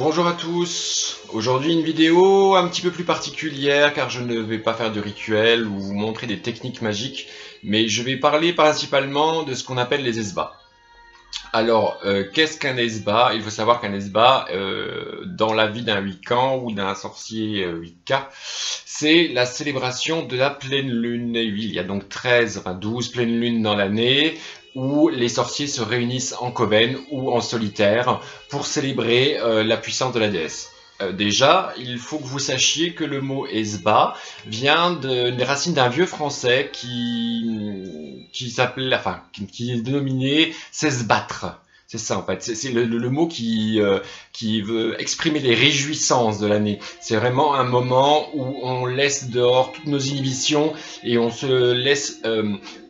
Bonjour à tous, aujourd'hui une vidéo un petit peu plus particulière car je ne vais pas faire de rituel ou vous montrer des techniques magiques, mais je vais parler principalement de ce qu'on appelle les esbats. Alors, qu'est-ce qu'un esbat? Il faut savoir qu'un esbat, dans la vie d'un Wiccan ou d'un sorcier Wicca, c'est la célébration de la pleine lune. Il y a donc 12 pleines lunes dans l'année, où les sorciers se réunissent en coven ou en solitaire pour célébrer la puissance de la déesse. Déjà, il faut que vous sachiez que le mot esbat vient des racines d'un vieux français qui s'appelait, enfin, qui est dénominé s'esbattre. C'est ça en fait, c'est le mot qui veut exprimer les réjouissances de l'année. C'est vraiment un moment où on laisse dehors toutes nos inhibitions et on se laisse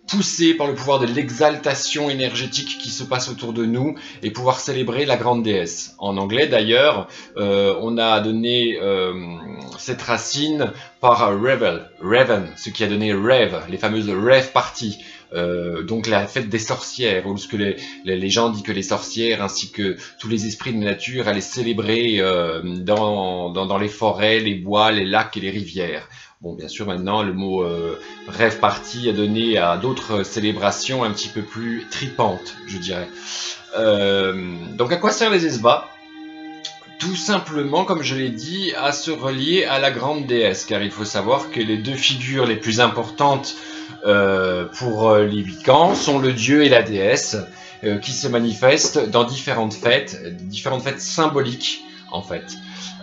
poussé par le pouvoir de l'exaltation énergétique qui se passe autour de nous et pouvoir célébrer la grande déesse. En anglais d'ailleurs, on a donné cette racine par Raven, ce qui a donné rave, les fameuses rave parties. Donc la fête des sorcières, où les gens disent que les sorcières ainsi que tous les esprits de nature allaient célébrer dans les forêts, les bois, les lacs et les rivières. Bon, bien sûr, maintenant, le mot rêve party a donné à d'autres célébrations un petit peu plus tripantes, je dirais. Donc, à quoi servent les esbats? Tout simplement, comme je l'ai dit, à se relier à la grande déesse, car il faut savoir que les deux figures les plus importantes pour les Wiccans sont le dieu et la déesse, qui se manifestent dans différentes fêtes symboliques, en fait.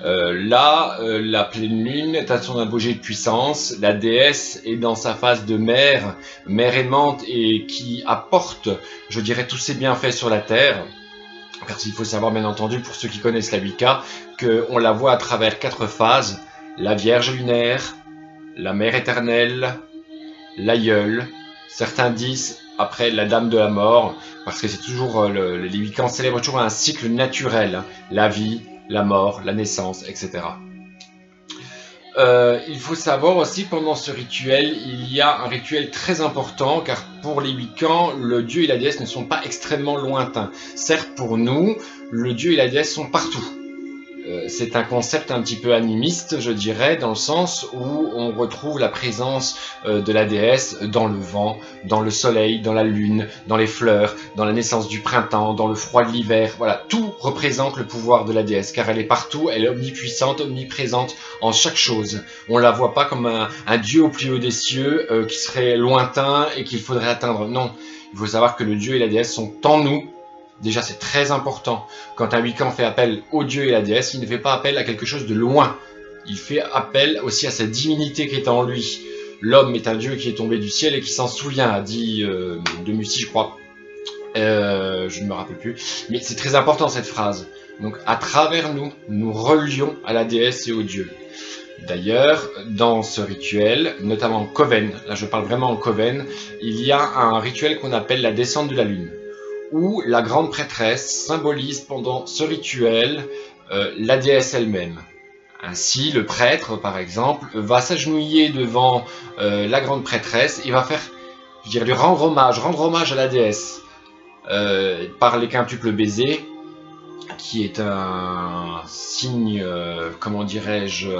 La pleine lune est à son apogée de puissance, la déesse est dans sa phase de mère aimante et qui apporte, je dirais, tous ses bienfaits sur la terre. Car il faut savoir, bien entendu, pour ceux qui connaissent la Wicca, qu'on la voit à travers 4 phases: la Vierge lunaire, la Mère éternelle, l'aïeul, certains disent après la Dame de la mort, parce que c'est toujours, les Wiccans célèbrent toujours un cycle naturel, la vie, la mort, la naissance, etc. Il faut savoir aussi, pendant ce rituel, il y a un rituel très important, car pour les Wiccans, le dieu et la déesse ne sont pas extrêmement lointains. Certes, pour nous, le dieu et la déesse sont partout. C'est un concept un petit peu animiste, je dirais, dans le sens où on retrouve la présence de la déesse dans le vent, dans le soleil, dans la lune, dans les fleurs, dans la naissance du printemps, dans le froid de l'hiver. Voilà, tout représente le pouvoir de la déesse, car elle est partout, elle est omnipuissante, omniprésente en chaque chose. On la voit pas comme un dieu au plus haut des cieux qui serait lointain et qu'il faudrait atteindre. Non, il faut savoir que le dieu et la déesse sont en nous. Déjà, c'est très important. Quand un Wiccan fait appel au dieu et la déesse, il ne fait pas appel à quelque chose de loin. Il fait appel aussi à sa divinité qui est en lui. L'homme est un dieu qui est tombé du ciel et qui s'en souvient, a dit de Mussy, je crois. Je ne me rappelle plus. Mais c'est très important cette phrase. Donc, à travers nous, nous relions à la déesse et au dieu. D'ailleurs, dans ce rituel, notamment en coven, là je parle vraiment en coven, il y a un rituel qu'on appelle la descente de la lune, où la grande prêtresse symbolise pendant ce rituel la déesse elle-même. Ainsi, le prêtre, par exemple, va s'agenouiller devant la grande prêtresse et va faire, je dirais, lui rendre hommage à la déesse par les quintuples baisers, qui est un signe, comment dirais-je,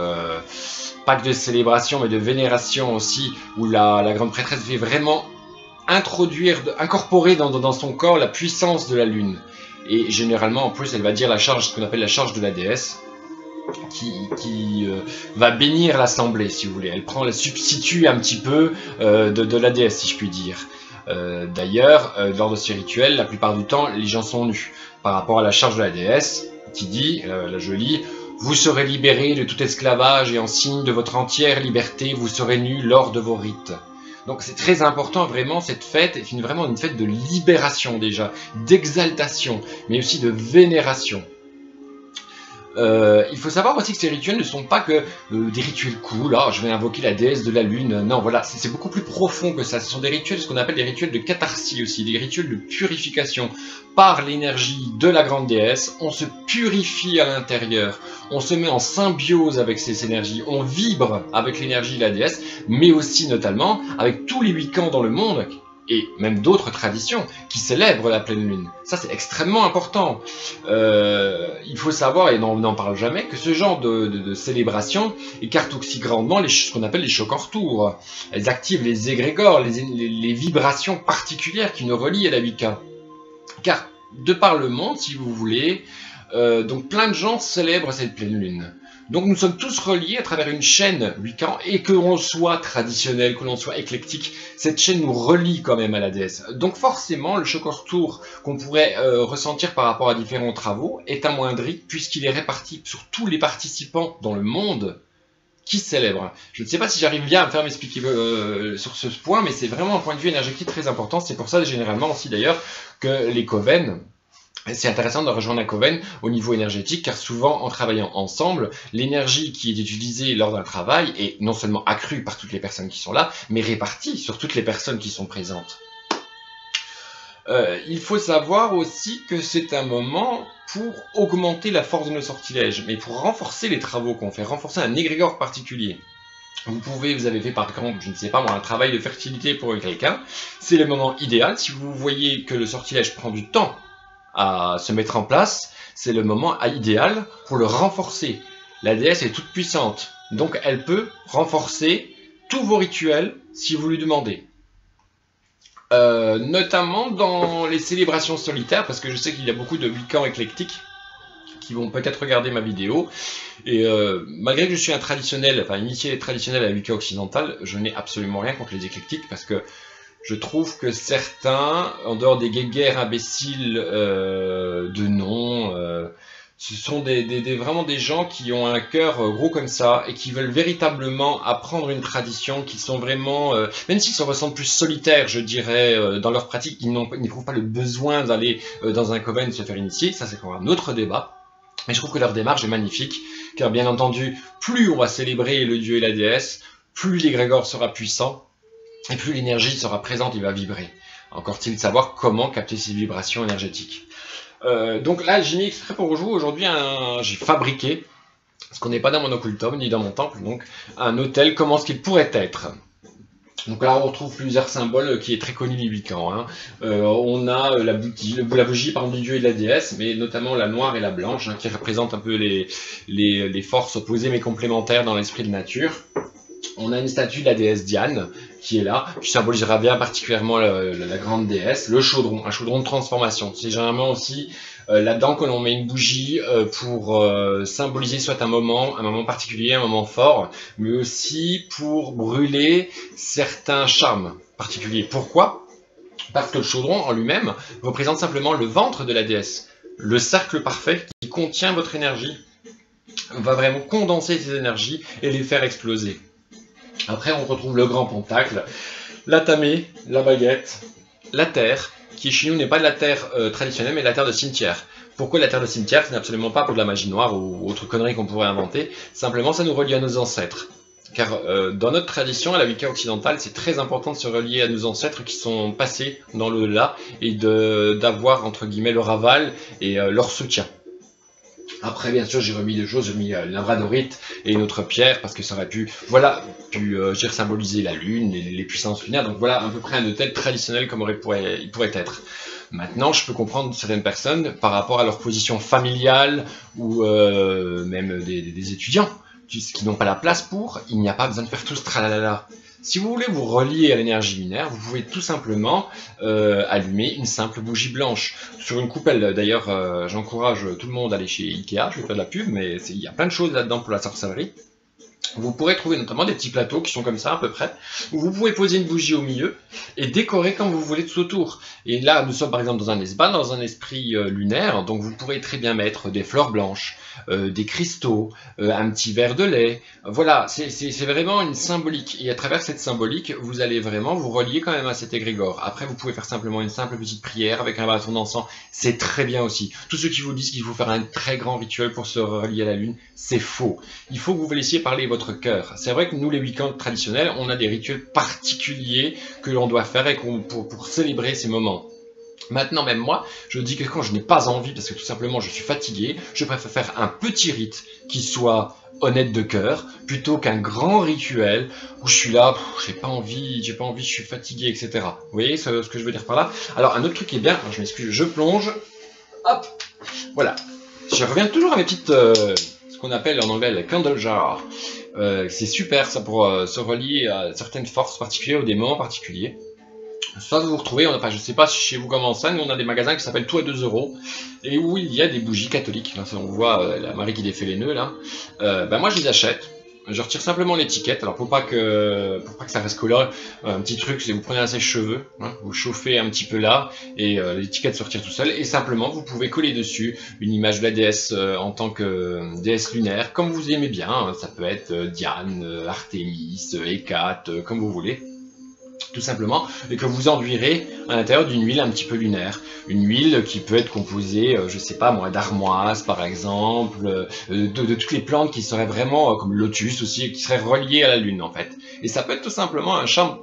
pas que de célébration, mais de vénération aussi, où la grande prêtresse fait vraiment incorporer dans son corps la puissance de la lune. Et généralement, en plus, elle va dire ce qu'on appelle la charge de la déesse, qui va bénir l'assemblée, si vous voulez. Elle substitue un petit peu de la déesse, si je puis dire. D'ailleurs, lors de ces rituels, la plupart du temps, les gens sont nus. Par rapport à la charge de la déesse, qui dit, là je lis, « Vous serez libérés de tout esclavage et en signe de votre entière liberté, vous serez nus lors de vos rites. » Donc c'est très important, vraiment, cette fête est vraiment une fête de libération déjà, d'exaltation, mais aussi de vénération. Il faut savoir aussi que ces rituels ne sont pas que des rituels cool, ah, je vais invoquer la déesse de la lune, non, voilà, c'est beaucoup plus profond que ça. Ce sont des rituels, ce qu'on appelle des rituels de catharsis aussi, des rituels de purification. Par l'énergie de la grande déesse, on se purifie à l'intérieur, on se met en symbiose avec ces énergies, on vibre avec l'énergie de la déesse, mais aussi notamment avec tous les Wiccans dans le monde et même d'autres traditions qui célèbrent la pleine lune. Ça, c'est extrêmement important. Il faut savoir, et on n'en parle jamais, que ce genre de célébration écarte aussi grandement ce qu'on appelle les chocs en retour. Elles activent les égrégores, les vibrations particulières qui nous relient à la Wicca. Car, de par le monde, si vous voulez, donc plein de gens célèbrent cette pleine lune. Donc nous sommes tous reliés à travers une chaîne Wiccan, et que l'on soit traditionnel, que l'on soit éclectique, cette chaîne nous relie quand même à la déesse. Donc forcément, le choc en retour qu'on pourrait ressentir par rapport à différents travaux est amoindri, puisqu'il est réparti sur tous les participants dans le monde qui célèbrent. Je ne sais pas si j'arrive bien à me faire m'expliquer sur ce point, mais c'est vraiment un point de vue énergétique très important. C'est pour ça généralement aussi d'ailleurs que les coven, c'est intéressant de rejoindre un coven au niveau énergétique, car souvent, en travaillant ensemble, l'énergie qui est utilisée lors d'un travail est non seulement accrue par toutes les personnes qui sont là, mais répartie sur toutes les personnes qui sont présentes. Il faut savoir aussi que c'est un moment pour augmenter la force de nos sortilèges, mais pour renforcer les travaux qu'on fait, renforcer un égrégore particulier. Vous avez fait par exemple, je ne sais pas moi, un travail de fertilité pour quelqu'un, c'est le moment idéal. Si vous voyez que le sortilège prend du temps à se mettre en place, c'est le moment idéal pour le renforcer. La déesse est toute puissante, donc elle peut renforcer tous vos rituels si vous lui demandez. Notamment dans les célébrations solitaires, parce que je sais qu'il y a beaucoup de Wiccans éclectiques qui vont peut-être regarder ma vidéo, et malgré que je suis un traditionnel, enfin initié traditionnel à la Wicca occidentale, je n'ai absolument rien contre les éclectiques, parce que je trouve que certains, en dehors des guéguerres imbéciles de nom, ce sont vraiment des gens qui ont un cœur gros comme ça et qui veulent véritablement apprendre une tradition, qui sont vraiment, même s'ils se ressentent plus solitaires, je dirais, dans leur pratique, ils n'éprouvent pas le besoin d'aller dans un coven se faire initier. Ça, c'est encore un autre débat. Mais je trouve que leur démarche est magnifique, car bien entendu, plus on va célébrer le dieu et la déesse, plus l'égrégore sera puissant, et plus l'énergie sera présente, il va vibrer. Encore faut-il de savoir comment capter ces vibrations énergétiques. Donc là, j'ai mis exprès pour vous aujourd'hui, j'ai fabriqué, parce qu'on n'est pas dans mon occultum ni dans mon temple, donc un autel, comment ce qu'il pourrait être. Donc là, on retrouve plusieurs symboles qui est très connu des Wiccans. Hein. On a la bougie par du dieu et de la déesse, mais notamment la noire et la blanche, hein, qui représentent un peu les forces opposées mais complémentaires dans l'esprit de nature. On a une statue de la déesse Diane qui est là, qui symbolisera bien particulièrement la grande déesse. Le chaudron, un chaudron de transformation. C'est généralement aussi là-dedans que l'on met une bougie pour symboliser soit un moment particulier, un moment fort, mais aussi pour brûler certains charmes particuliers. Pourquoi? Parce que le chaudron en lui-même représente simplement le ventre de la déesse. Le cercle parfait qui contient votre énergie va vraiment condenser ces énergies et les faire exploser. Après, on retrouve le grand pentacle, la tamée, la baguette, la terre, qui chez nous n'est pas de la terre traditionnelle, mais de la terre de cimetière. Pourquoi la terre de cimetière? Ce n'est absolument pas pour de la magie noire ou autre connerie qu'on pourrait inventer. Simplement, ça nous relie à nos ancêtres. Car dans notre tradition, à la Wicca occidentale, c'est très important de se relier à nos ancêtres qui sont passés dans l'au-delà et d'avoir, entre guillemets, leur aval et leur soutien. Après, bien sûr, j'ai remis des choses, j'ai mis l'Avradorite et une autre pierre, parce que ça aurait pu, voilà, j'ai symboliser la lune, les puissances lunaires, donc voilà à peu près un hôtel traditionnel comme il pourrait être. Maintenant, je peux comprendre certaines personnes par rapport à leur position familiale ou même des étudiants qui n'ont pas la place pour, il n'y a pas besoin de faire tout ce tralala. Si vous voulez vous relier à l'énergie lunaire, vous pouvez tout simplement allumer une simple bougie blanche sur une coupelle. D'ailleurs, j'encourage tout le monde à aller chez Ikea, je vais faire de la pub, mais il y a plein de choses là-dedans pour la sorcellerie. Vous pourrez trouver notamment des petits plateaux qui sont comme ça à peu près, où vous pouvez poser une bougie au milieu et décorer quand vous voulez tout autour. Et là, nous sommes par exemple dans un esbat, dans un esprit lunaire, donc vous pourrez très bien mettre des fleurs blanches, des cristaux, un petit verre de lait. Voilà, c'est vraiment une symbolique. Et à travers cette symbolique, vous allez vraiment vous relier quand même à cet égrégore. Après, vous pouvez faire simplement une simple petite prière avec un bâton d'encens. C'est très bien aussi. Tous ceux qui vous disent qu'il faut faire un très grand rituel pour se relier à la lune, c'est faux. Il faut que vous laissiez parler votre cœur. C'est vrai que nous, les Wiccans traditionnels, on a des rituels particuliers que l'on doit faire et pour célébrer ces moments. Maintenant, même moi, je dis que quand je n'ai pas envie, parce que tout simplement je suis fatigué, je préfère faire un petit rite qui soit honnête de cœur, plutôt qu'un grand rituel où je suis là, j'ai pas envie, je suis fatigué, etc. Vous voyez ce que je veux dire par là? Alors, un autre truc qui est bien, alors je m'excuse, je plonge, hop, voilà. Je reviens toujours à mes petites, ce qu'on appelle en anglais les candle jar. C'est super ça pour se relier à certaines forces particulières ou des moments particuliers. Soit vous vous retrouvez, enfin, je ne sais pas chez vous comment ça, nous on a des magasins qui s'appellent Tout à 2 € et où il y a des bougies catholiques. Là, on voit la Marie qui défait les nœuds là. Ben moi je les achète. Je retire simplement l'étiquette. Alors pour pas que ça reste collé, un petit truc, c'est vous prenez un sèche-cheveux, hein, vous chauffez un petit peu là et l'étiquette se retire tout seul. Et simplement vous pouvez coller dessus une image de la déesse en tant que déesse lunaire, comme vous aimez bien. Hein, ça peut être Diane, Artémis, Hécate, comme vous voulez. Tout simplement, et que vous enduirez à l'intérieur d'une huile un petit peu lunaire. Une huile qui peut être composée, je sais pas moi, d'armoise par exemple, de toutes les plantes qui seraient vraiment, comme le lotus aussi, qui seraient reliées à la lune en fait. Et ça peut être tout simplement un charme,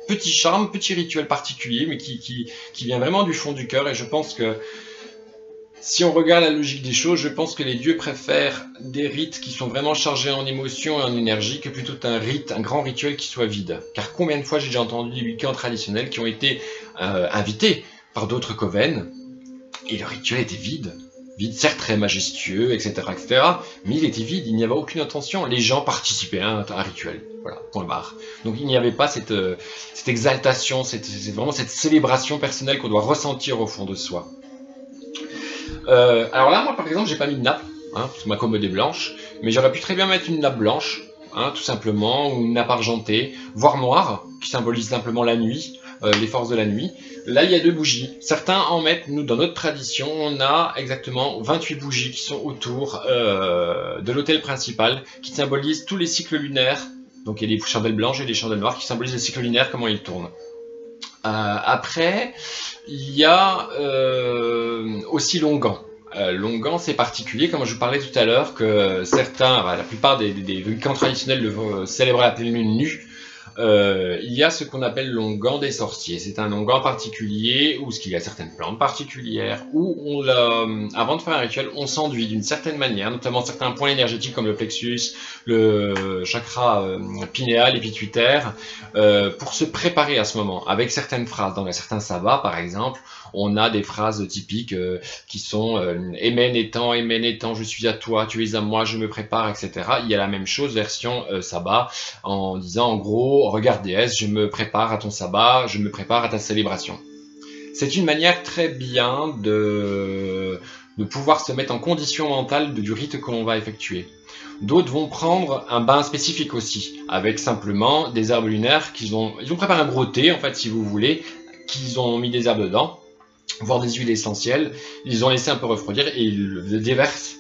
petit rituel particulier, mais qui vient vraiment du fond du cœur, et je pense que si on regarde la logique des choses, je pense que les dieux préfèrent des rites qui sont vraiment chargés en émotion et en énergie que plutôt un rite, un grand rituel qui soit vide. Car combien de fois j'ai déjà entendu des Wiccans traditionnels qui ont été invités par d'autres coven et le rituel était vide. Vide, certes très majestueux, etc., etc., mais il était vide, il n'y avait aucune intention. Les gens participaient à un rituel. Voilà, point barre. Donc il n'y avait pas cette exaltation, vraiment cette célébration personnelle qu'on doit ressentir au fond de soi. Alors là, moi par exemple, j'ai pas mis de nappe, hein, parce que ma commode est blanche, mais j'aurais pu très bien mettre une nappe blanche, hein, tout simplement, ou une nappe argentée, voire noire, qui symbolise simplement la nuit, les forces de la nuit. Là, il y a 2 bougies. Certains en mettent, nous, dans notre tradition, on a exactement 28 bougies qui sont autour de l'autel principal, qui symbolisent tous les cycles lunaires. Donc il y a des chandelles blanches et des chandelles noires qui symbolisent les cycles lunaires, comment ils tournent. Après, il y a aussi l'onguent. L'onguent, c'est particulier, comme je vous parlais tout à l'heure, que certains, la plupart des Wiccans traditionnels le célèbrent à la pleine lune nue. Il y a ce qu'on appelle l'onguent des sorciers. C'est un onguent particulier où il y a certaines plantes particulières où avant de faire un rituel, on s'enduit d'une certaine manière, notamment certains points énergétiques comme le plexus, le chakra pinéal et pituitaire, pour se préparer à ce moment. Avec certaines phrases, dans certains sabbats par exemple, on a des phrases typiques qui sont Amen étant, je suis à toi, tu es à moi, je me prépare, etc. Il y a la même chose version sabbat en disant en gros, regarde déesse, je me prépare à ton sabbat, je me prépare à ta célébration. C'est une manière très bien de pouvoir se mettre en condition mentale du rite que l'on va effectuer. D'autres vont prendre un bain spécifique aussi, avec simplement des herbes lunaires ils ont préparé un gros thé en fait si vous voulez, qu'ils ont mis des herbes dedans, voire des huiles essentielles, ils ont laissé un peu refroidir et ils déversent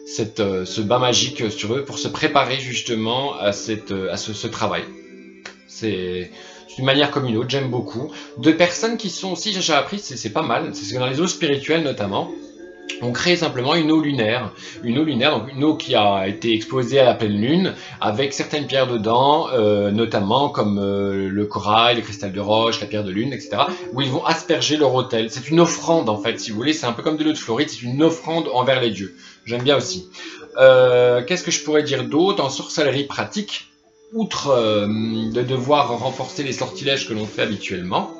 ce bain magique sur eux pour se préparer justement à ce travail. C'est une manière comme une autre, j'aime beaucoup. De personnes qui sont aussi, j'ai appris, c'est pas mal, c'est dans les eaux spirituelles notamment, on crée simplement une eau lunaire, donc une eau qui a été exposée à la pleine lune, avec certaines pierres dedans, notamment comme le corail, le cristal de roche, la pierre de lune, etc., où ils vont asperger leur autel. C'est une offrande en fait, si vous voulez, c'est un peu comme de l'eau de Floride, c'est une offrande envers les dieux. J'aime bien aussi. Qu'est-ce que je pourrais dire d'autre en sorcellerie pratique, outre de devoir renforcer les sortilèges que l'on fait habituellement,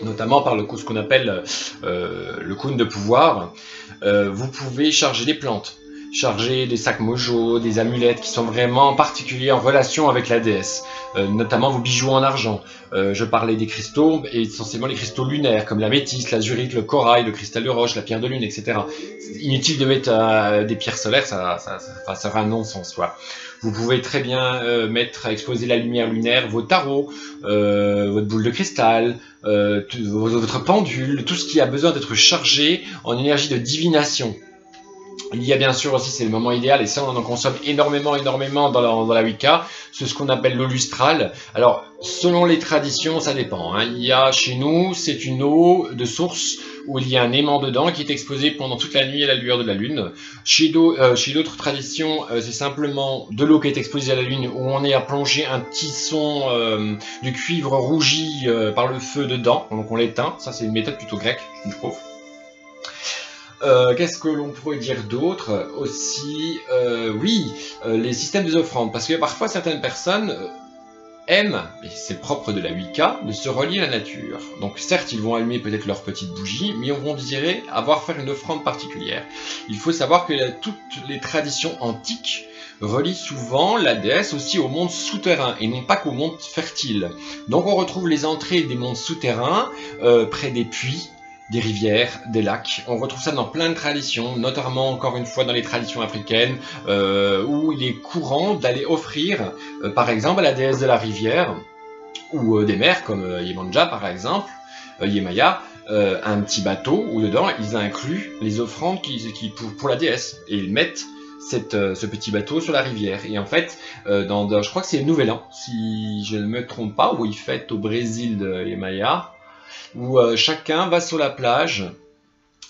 notamment par ce qu'on appelle le cône de pouvoir, vous pouvez charger des plantes, charger des sacs mojo, des amulettes qui sont vraiment particuliers en relation avec la déesse, notamment vos bijoux en argent. Je parlais des cristaux, et essentiellement les cristaux lunaires, comme la métisse, l'azurite, le corail, le cristal de roche, la pierre de lune, etc. C'est inutile de mettre des pierres solaires, ça sera un non-sens, quoi. Vous pouvez très bien exposer la lumière lunaire, vos tarots, votre boule de cristal, votre pendule, tout ce qui a besoin d'être chargé en énergie de divination. Il y a bien sûr aussi, c'est le moment idéal, et ça on en consomme énormément dans la Wicca, c'est ce qu'on appelle l'eau lustrale. Alors, selon les traditions, ça dépend, hein. Il y a chez nous, c'est une eau de source où il y a un aimant dedans qui est exposé pendant toute la nuit à la lueur de la lune. Chez d'autres traditions, c'est simplement de l'eau qui est exposée à la lune où on est à plonger un tisson de cuivre rougi par le feu dedans, donc on l'éteint. Ça c'est une méthode plutôt grecque, je trouve. Qu'est-ce que l'on pourrait dire d'autre aussi? Oui, les systèmes des offrandes, parce que parfois certaines personnes aiment, et c'est le propre de la Wicca, de se relier à la nature. Donc certes, ils vont allumer peut-être leur petite bougie, mais on vont désirer faire une offrande particulière. Il faut savoir que toutes les traditions antiques relient souvent la déesse aussi au monde souterrain, et non pas qu'au monde fertile. Donc on retrouve les entrées des mondes souterrains, près des puits, des rivières, des lacs. On retrouve ça dans plein de traditions, notamment encore une fois dans les traditions africaines, où il est courant d'aller offrir, par exemple à la déesse de la rivière, ou des mers comme Yemanja par exemple, Yemaya, un petit bateau où dedans ils incluent les offrandes pour la déesse, et ils mettent ce petit bateau sur la rivière. Et en fait, je crois que c'est le Nouvel An, si je ne me trompe pas, où ils fêtent au Brésil de Yemaya, où chacun va sur la plage,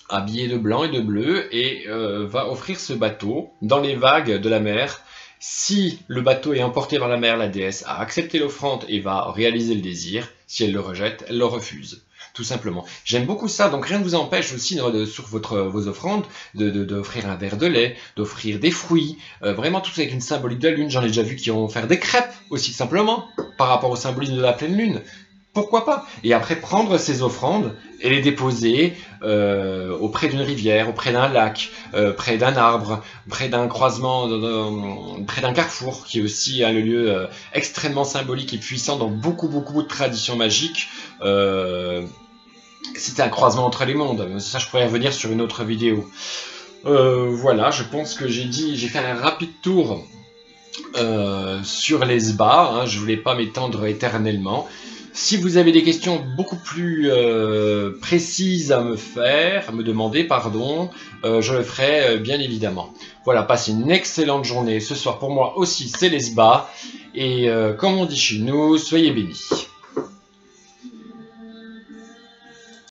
habillé de blanc et de bleu, et va offrir ce bateau dans les vagues de la mer. Si le bateau est emporté par la mer, la déesse a accepté l'offrande et va réaliser le désir. Si elle le rejette, elle le refuse. Tout simplement. J'aime beaucoup ça, donc rien ne vous empêche aussi sur vos offrandes d'offrir un verre de lait, d'offrir des fruits, vraiment tout avec une symbolique de la lune. J'en ai déjà vu qui vont faire des crêpes aussi simplement, par rapport au symbolisme de la pleine lune. Pourquoi pas? Et après prendre ces offrandes et les déposer auprès d'une rivière, auprès d'un lac, près d'un arbre, près d'un croisement, près d'un carrefour, qui est aussi un lieu extrêmement symbolique et puissant dans beaucoup de traditions magiques. C'est un croisement entre les mondes. Ça, je pourrais revenir sur une autre vidéo. Voilà, je pense que j'ai fait un rapide tour sur les SBA. Hein, je voulais pas m'étendre éternellement. Si vous avez des questions beaucoup plus précises à me demander, pardon, je le ferai bien évidemment. Voilà, passez une excellente journée. Ce soir pour moi aussi c'est les SBA. Et comme on dit chez nous, soyez bénis.